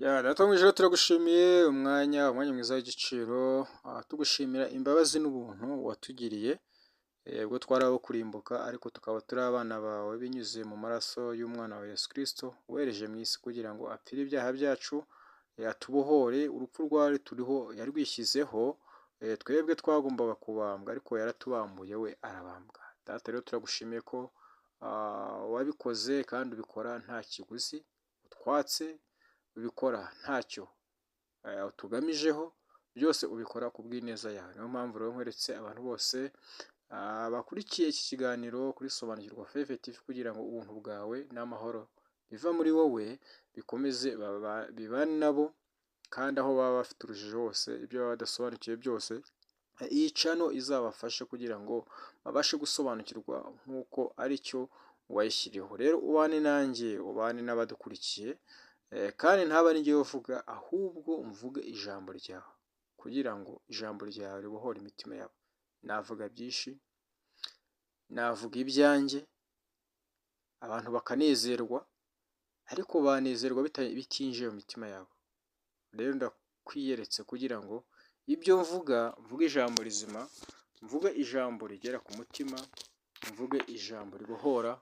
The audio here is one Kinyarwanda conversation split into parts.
Data mu ijuru turagushimiye umwanya mwiza w'igiciro, tugushimira imbabazi n'ubuntu watugiriye, ubwo twari abo kurimbuka ariko tukaba turi abana bawe binyuze mu maraso y'umwana wa Yesu Kristo, wohereje mu isi kugira ngo apfire ibyaha byacu, atubohore, urupfu rwari turiho yarwishyizeho, twebwe twagombaga kubambwa ariko yaratubambuye we arabambwa. Data rero turagushimiye ko wabikoze kandi ubikora nta kiguzi utwatse, ubikora ntacyo utugamijeho, byose ubikora ku bw'ineza yawe. Niyo mpamvu rero nkweretse abantu bose bakurikiye iki kiganiro kuri Sobanukirwa Faith TV kugira ngo ubuntu bwawe n'amahoro biva muri wowe bikomeze bibane nabo, kandi aho baba bafite urujijo hose, ibyo baba badasobanukiwe byose, iyi channel izabafashe kugira ngo babashe gusobanukirwa nk'uko ari cyo wayishyiriyeho. Rero ubane nanjye, ubane n'abadukurikiye, kandi ntaba ari njyewe uvuga, ahubwo mvuge ijambo ryawe kugira ngo ijambo ryawe ribohore imitima yabo. Navuga byinshi, navuga ibyanjye, abantu bakanezerwa, ariko banezerwa bitinjiye mu mitima yabo. Rero ndakwiyeretse kugira ngo ibyo mvuga ijambo rizima, mvuge ijambo rigera ku mutima, mvuge ijambo ribohora,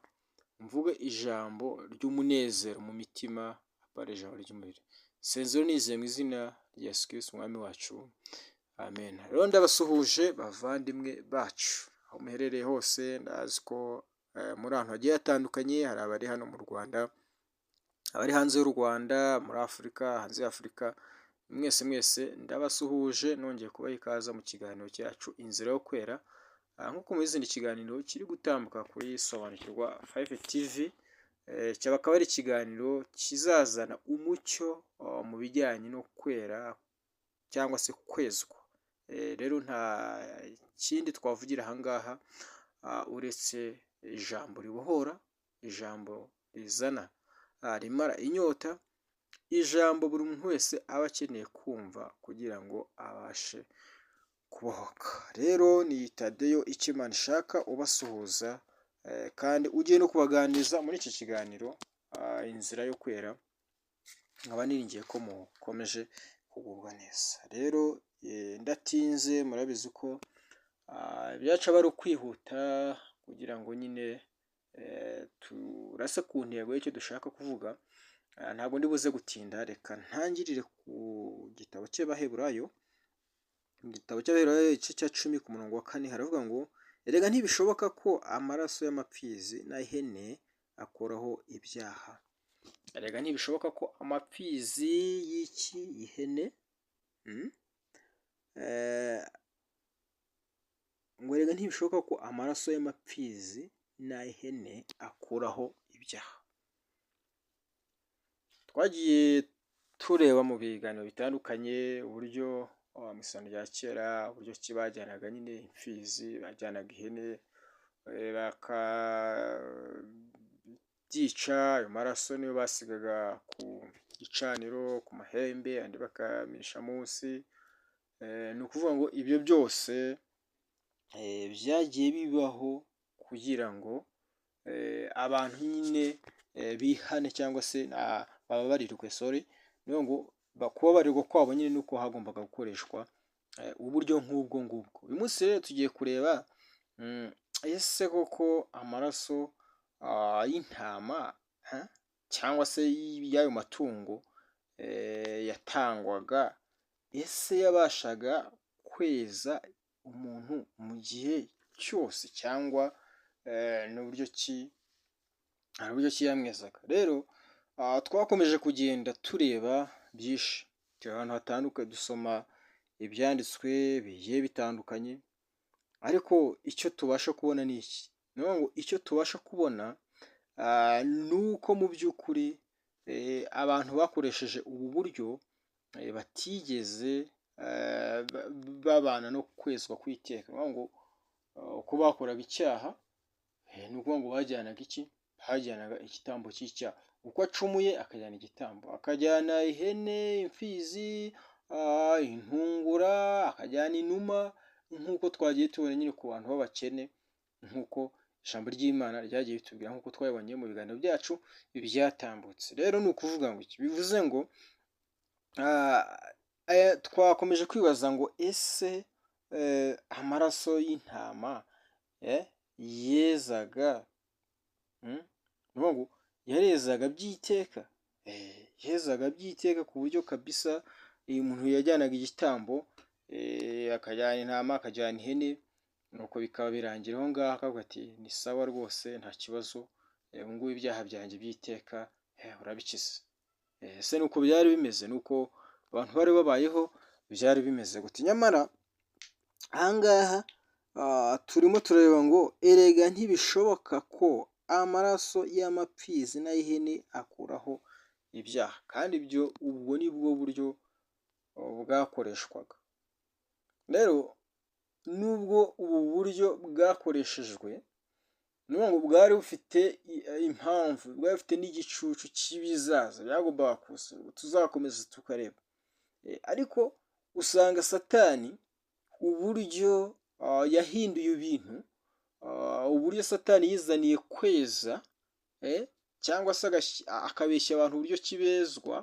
mvuge ijambo ry'umunezero mu mitima, apana ijambo ry'umubiri. Senzo nizeye mu izina rya Yesu Kristo umwami wacu, amen. Rero ndabasuhuje bavandimwe bacu aho muherereye hose. Ndazi ko muri ahantu hagiye hatandukanye, hari abari hano mu Rwanda, abari hanze y'u Rwanda, muri Afurika, hanze y'Afurika, mwese ndabasuhuje, nongeye kubaha ikaze mu kiganiro cyacu Inzira yo Kwera, nk'uko mu izindi kiganiro kiri gutambuka kuri Sobanukirwa Faith TV. Akaba ari ikiganiro kizazana umucyo mu bijyanye no kwera cyangwa se kwezwa. Rero nta kindi twavugira aha ngaha uretse ijambo ribohora, ijambo rizana, rimara inyota, ijambo buri muntu wese aba akeneye kumva kugira ngo abashe kubohoka. Rero ni Tadeyo Ikimana ishaka ubasuhuza, kandi ugiye no kubaganiriza muri iki kiganiro Inzira yo Kwera. Nkaba niringiye ko mukomeje kugubwa neza. Rero ndatinze, murabizi ko byaca bari ukwihuta kugira ngo nyine turase ku ntego y'icyo dushaka kuvuga. Ntabwo ndi buze gutinda, reka ntangirire ku gitabo cy'Abaheburayo. Igitabo cy'Abaheburayo igice cya 10 ku murongo wa 4 haravuga ngo, erega ntibishoboka ko amaraso y'amapfizi n'ay'ihene akuraho ibyaha. Erega ntibishoboka ko amapfizi y'ihene ngo erega ntibishoboka ko amaraso y'amapfizi n'ay'ihene akuraho ibyaha. Twagiye tureba mu biganiro bitandukanye uburyo mu isano rya kera, uburyo ki bajyanaga nyine imfizi, bajyanaga ihene, bakabyica, ayo maraso niyo basigaga ku gicaniro, ku mahembe, andi bakamisha munsi. Ni ukuvuga ngo ibyo byose byagiye bibaho kugira ngo abantu nyine bihane cyangwa se bababarirwe, niyo ngo kubabarirwa kwabo nyine nuko hagombaga gukoreshwa uburyo nk'ubwo ngubwo. Uyu munsi rero tugiye kureba ese koko amaraso y'intama cyangwa se y'ayo matungo yatangwaga, ese yabashaga kweza umuntu mu gihe cyose, cyangwa n'uburyo ki yamwezaga. Rero twakomeje kugenda tureba byinshi, ahantu hatandukanye, dusoma ibyanditswe bigiye bitandukanye, ariko icyo tubasha kubona ni iki? Ni ngo icyo tubasha kubona ni uko mu by'ukuri abantu bakoresheje ubu buryo batigeze babana no kwezwa kw'iteka. Ni ngo uko bakoraga icyaha, ni ukuvuga ngo bajyanaga iki? Hajyanaga igitambo cy'icyaha. Uko acumuye akajyana igitambo, akajyana ihene, imfizi, intungura, akajyana inuma, nk'uko twagiye tubona nyine ku bantu b'abakene, nk'uko ijambo ry'Imana ryagiye bitubwira, nk'uko twabibonye mu biganiro byacu byatambutse. Rero ni ukuvuga ngo iki? Bivuze ngo Twakomeje kwibaza ngo ese amaraso y'intama yezaga, ni ukuvuga ngo yarezaga by'iteka? Yezaga by'iteka ku buryo kabisa iyo umuntu yajyanaga igitambo, akajyana intama, akajyana ihene, nuko bikaba birangira aho ngaho, akavuga ati ni sawa rwose nta kibazo, ubu ngubu ibyaha byanjye by'iteka urabikize. Ese nuko byari bimeze? Nuko abantu bari babayeho byari bimeze gute? Nyamara aha ngaha turimo turareba ngo erega ntibishoboka ko amaraso y'amapfizi n'ay'ihene akuraho ibyaha, kandi ibyo ubwo ni bwo buryo bwakoreshwaga. Rero nubwo ubu buryo bwakoreshejwe, ni ukuvuga ngo bwari bufite impamvu, bwari bufite n'igicucu cy'ibizaza byagombaga kuza, tuzakomeza tukareba. Ariko usanga Satani uburyo yahinduye ibintu, uburyo Satani yizaniye kweza, cyangwa se akabeshya abantu uburyo kibezwa,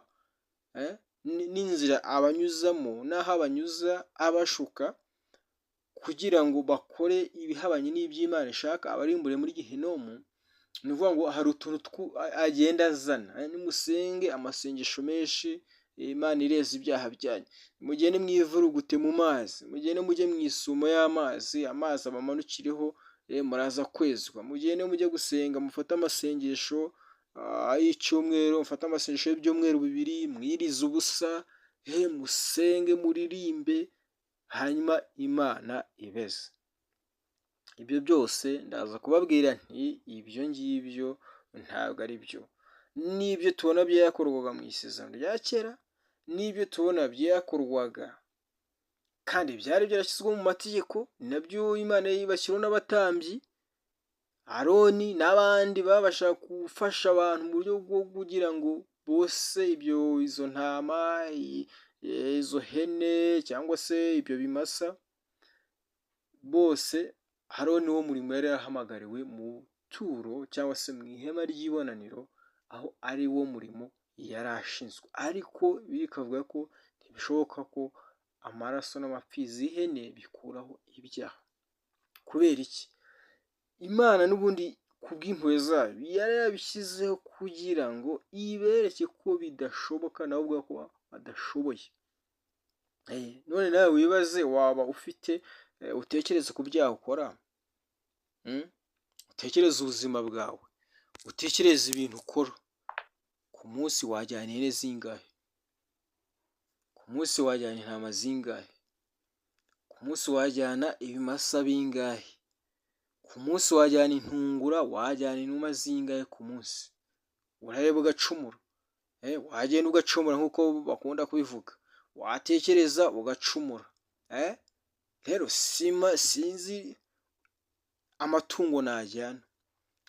n'inzira abanyuzamo n'aho abanyuza abashuka, kugira ngo bakore ibihabanye n'iby'Imana ishaka, abarimbure muri Gehinomu. Ni ukuvuga ngo hari utuntu agenda azana, nimusenge amasengesho menshi, Imana ireza ibyaha byanyu, mugende mwivurugute mu mazi, mugende mujye mu isumo y'amazi, amazi abamanukireho, muraza kwezwa. Mugende mujye gusenga, mufate amasengesho y'icyumweru, mufate amasengesho y'ibyumweru bibiri, mwirize ubusa, musenge, muririmbe, hanyuma Imana ibeze. Ibyo byose ndaza kubabwira nti ibyo ngibyo ntabwo ari byo. N'ibyo tubona byakorwaga mu isezerano rya kera, n'ibyo tubona byakorwaga kandi byari byarashyizwe mu mategeko, nabyo Imana yibashyiraho n'abatambyi, Aroni n'abandi babasha gufasha abantu mu buryo bwo kugira ngo bose izo ntama, izo hene, cyangwa se ibyo bimasa, bose Aroni wo murimo yari yarahamagariwe mu turo cyangwa se mu ihema ry'ibonaniro, aho ari wo murimo yari ashinzwe. Ariko bikavuga ko ntibishoboka ko amaraso n'amapfizi y'ihene bikuraho ibyaha. Kubera iki? Imana n'ubundi ku bw'impuhwe zayo yari yabishyizeho kugira ngo ibereke ko bidashoboka, nawe ubwawe ko badashoboye. None nawe wibaze, waba ufite utekereze ku byaha ukora, utekereze ubuzima bwawe, utekereze ibintu ukora. Ku munsi wajyana ihene zingahe? Ku munsi wajyana intama zingahe? Ku munsi wajyana ibimasa bingahe? Ku munsi wajyana intungura, wajyana inuma zingahe ku munsi? Urareba ugacumura, wagenda ugacumura nk'uko bakunda kubivuga, watekereza ugacumura. Rero sinzi amatungo najyana,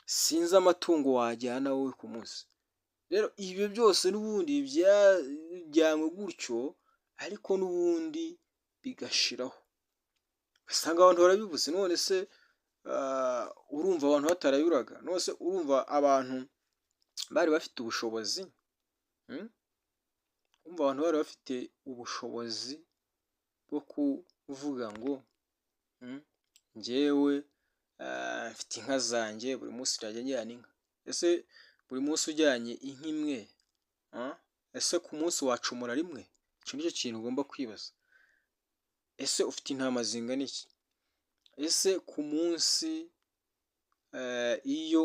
sinzi amatungo wajyana wowe ku munsi. Rero ibyo byose n'ubundi byajyanywe gutyo, ariko n'ubundi bigashiraho. Usanga abantu barabibuze. None se urumva abantu batarayuraga? None se urumva abantu bari bafite ubushobozi? Urumva abantu bari bafite ubushobozi bwo kuvuga ngo njyewe mfite inka zanjye, buri munsi najya njyana inka. Ese buri munsi ujyanye inka imwe, ese ku munsi wacumura rimwe? Icyo nicyo kintu ugomba kwibaza. Ese ufite intama zingana iki? Ese ku munsi iyo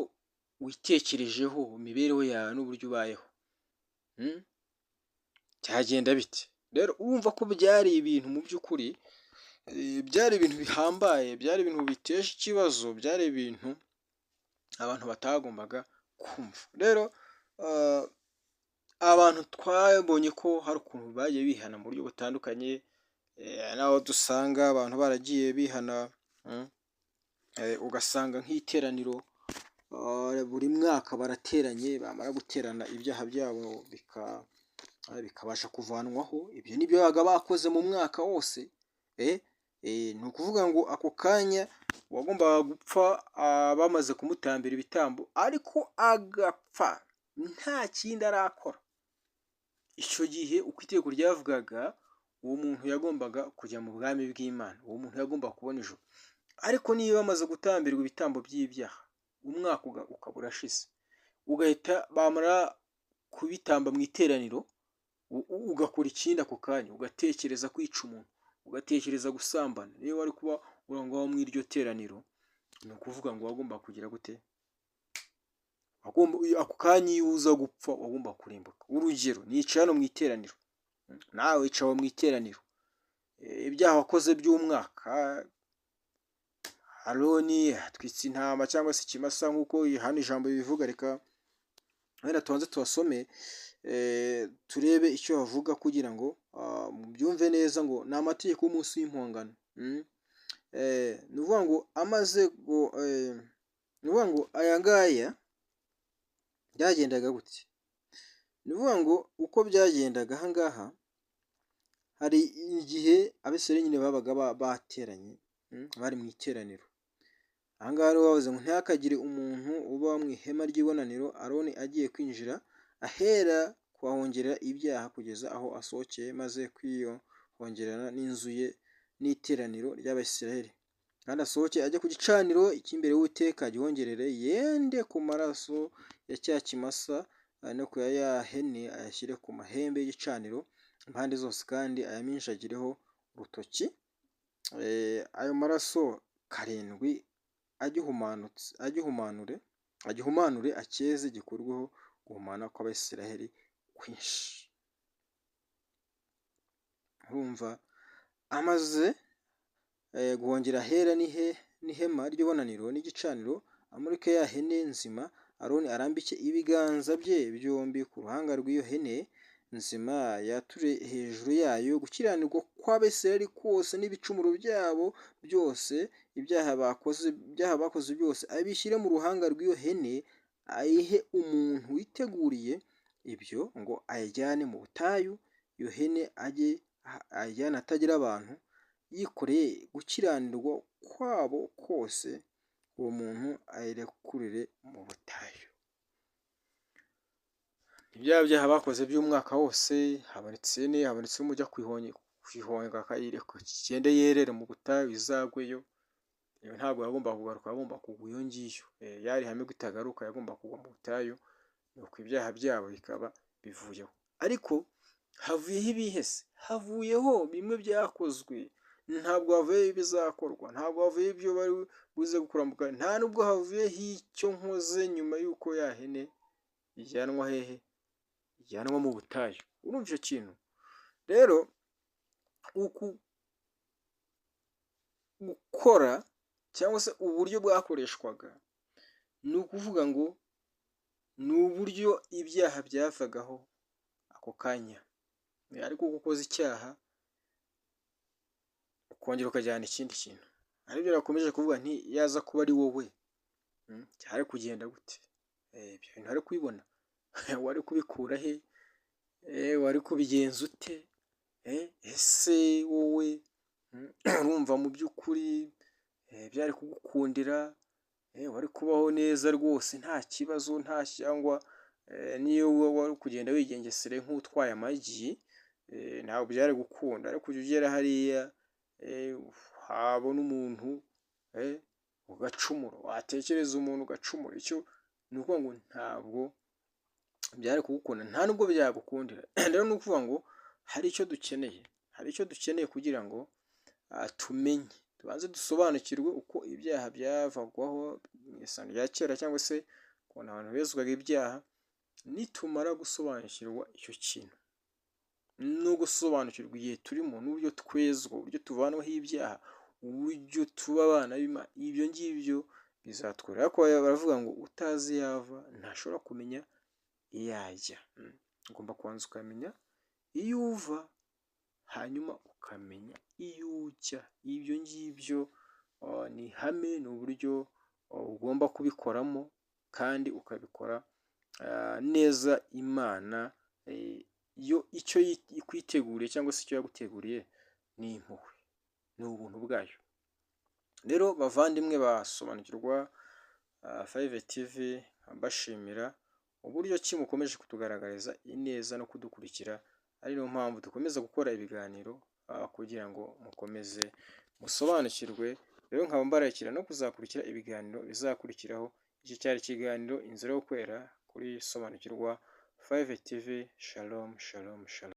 witekerejeho imibereho yawe n'uburyo ubayeho, byagenda bite? Rero urumva ko byari ibintu mu by'ukuri, byari ibintu bihambaye, byari ibintu bitesha ikibazo, byari ibintu abantu batagombaga kumva. Rero abantu twabonye ko hari ukuntu bagiye bihana mu buryo butandukanye, naho dusanga abantu baragiye bihana, ugasanga nk'iteraniro buri mwaka barateranye, bamara guterana ibyaha byabo bikabasha kuvanwaho. Ibyo nibyo babaga bakoze mu mwaka wose. Ni ukuvuga ngo ako kanya uwagombaga gupfa bamaze kumutambira ibitambo, ariko agapfa nta kindi arakora. icyo gihe uko itegeko ryavugaga, uwo muntu yagombaga kujya mu bwami bw'Imana, uwo muntu yagombaga kubona ijuru. Ariko niba bamaze gutambirwa ibitambo by'ibyaha, umwaka ukaba urashize, ugahita bamara kubitamba mu iteraniro, ugakora ikindi ako kanya, ugatekereza kwica umuntu, ugatekereza gusambana, niba wari kuba uri aho ngaho muri iryo teraniro, ni ukuvuga ngo wagomba kugira gute? Ako kanya iyo uza gupfa wagomba kurimbuka. Urugero, nicaye hano mu iteraniro, nawe wicaye mu iteraniro, ibyaha wakoze by'umwaka, Aroni atwitse intama cyangwa se ikimasa nk'uko hano ijambo bivuga. Reka wenda tubanze tubasome turebe icyo bavuga kugira ngo mubyumve neza, ngo ni amategeko y'umunsi w'impongano. Ni ukuvuga ngo ni ukuvuga ngo aya ngaya byagendaga gute? Ni ukuvuga ngo uko byagendaga aha ngaha, hari igihe abisirayeli nyine babaga bateranye, bari mu iteraniro. Aha ngaha rero bavuze ngo ntihakagire umuntu uba mu ihema ry'ibonaniro Aroni agiye kwinjira ahera kuhahongerera ibyaha kugeza aho asohokeye, maze kwiyongerana n'inzu ye n'iteraniro ry'Abisirayeli. Kandi asohoke ajye ku gicaniro cy'imbere y'Uwiteka, agihongerere, yende ku maraso ya cya kimasa no ku ya hene, ayashyire ku mahembe y'igicaniro impande zose, kandi ayaminjagireho urutoki. Ayo maraso karindwi agihumanure, acyeze, gikurweho guhumana kw'Abisirayeli kwinshi. Urumva, amaze guhongera ahera n'ihema ry'ibonaniro n'igicaniro, amurike ya hene nzima, Aroni arambike ibiganza bye byombi ku ruhanga rw'iyo hene nzima, yature hejuru yayo gukiranirwa kw'Abisirayeli kose n'ibicumuro byabo byose, ibyaha bakoze byose abishyire mu ruhanga rw'iyo hene, ayihe umuntu witeguriye ibyo ngo ayijyane mu butayu. Iyo hene ayijyane atagira abantu, yikoreye gukiranirwa kwabo kose, uwo muntu ayirekurire mu butayu. Ibyaha byaha bakoze by'umwaka wose, habonetse ihene, habonetse umujya kwihonga akayireka kigende yerere mu butayu, izagweyo. Iyo ntabwo yagomba kugaruka, yagomba kugwa iyo ngiyo. Yari ihame itagaruka, yagomba kugwa mu butayu, nuko ibyaha byabo bikaba bivuyeho. Ariko havuyeho ibihese, havuyeho bimwe byakozwe, ntabwo havuyeho ibizakorwa, ntabwo havuyeho ibyo bari buze gukora, nta nubwo havuyeho icyo nkoze nyuma y'uko ya hene ijyanwa hehe? Ijyanwa mu butayu. Urumva icyo kintu rero, uku gukora cyangwa se uburyo bwakoreshwaga, ni ukuvuga ngo ni uburyo ibyaha byavagaho ako kanya. Ariko uko ukoze icyaha ukongera ukajyana ikindi kintu, aribyo nakomeje kuvuga nti yaza kuba ari wowe, cyari kugenda gute? Ibyo bintu wari kubibona? Wari kubikura he? Wari kubigenza ute? Ese wowe urumva mu by'ukuri byari kugukundira? Wari kubaho neza rwose nta kibazo, nta cyangwa niyo wari kugenda wigengesere nk'utwaye amagi, ntabwo byari gukunda. Ariko ujya ugera hariya habona umuntu ugacumura, watekereza umuntu ugacumura, icyo ni ukuvuga ngo ntabwo byari kugukunda, nta nubwo byagukundira. Rero ni ukuvuga ngo hari icyo dukeneye kugira ngo tumenye, tubanze dusobanukirwe uko ibyaha byavagwaho mu isano rya kera, cyangwa se ukuntu abantu bezwaga ibyaha. Nitumara gusobanukirwa icyo kintu no gusobanukirwa igihe turimo, n'uburyo twezwa, uburyo tuvanwaho ibyaha, uburyo tuba abana b'Imana, ibyo ngibyo bizatworohera. Ariko baravuga ngo utazi yava ntashobora kumenya iyo ajya. Ugomba kubanza ukamenya iyo uva, hanyuma ukamenya iyo ujya. Ibyo ngibyo ni ihame, ni uburyo ugomba kubikoramo, kandi ukabikora neza. Imana yo icyo ikwiteguriye cyangwa se icyo yaguteguriye ni impuhwe, ni ubuntu bwayo. Rero bavandimwe basobanukirwa 5 TV, mbashimira uburyo ki mukomeje kutugaragariza ineza no kudukurikira, ari niyo mpamvu dukomeza gukora ibiganiro kugira ngo mukomeze musobanukirwe. Rero nkaba mbarakira no kuzakurikira ibiganiro bizakurikiraho. Iki cyari ikiganiro Inzira yo Kwera kuri Sobanukirwa 5 TV. Shalom, shalom, shalom.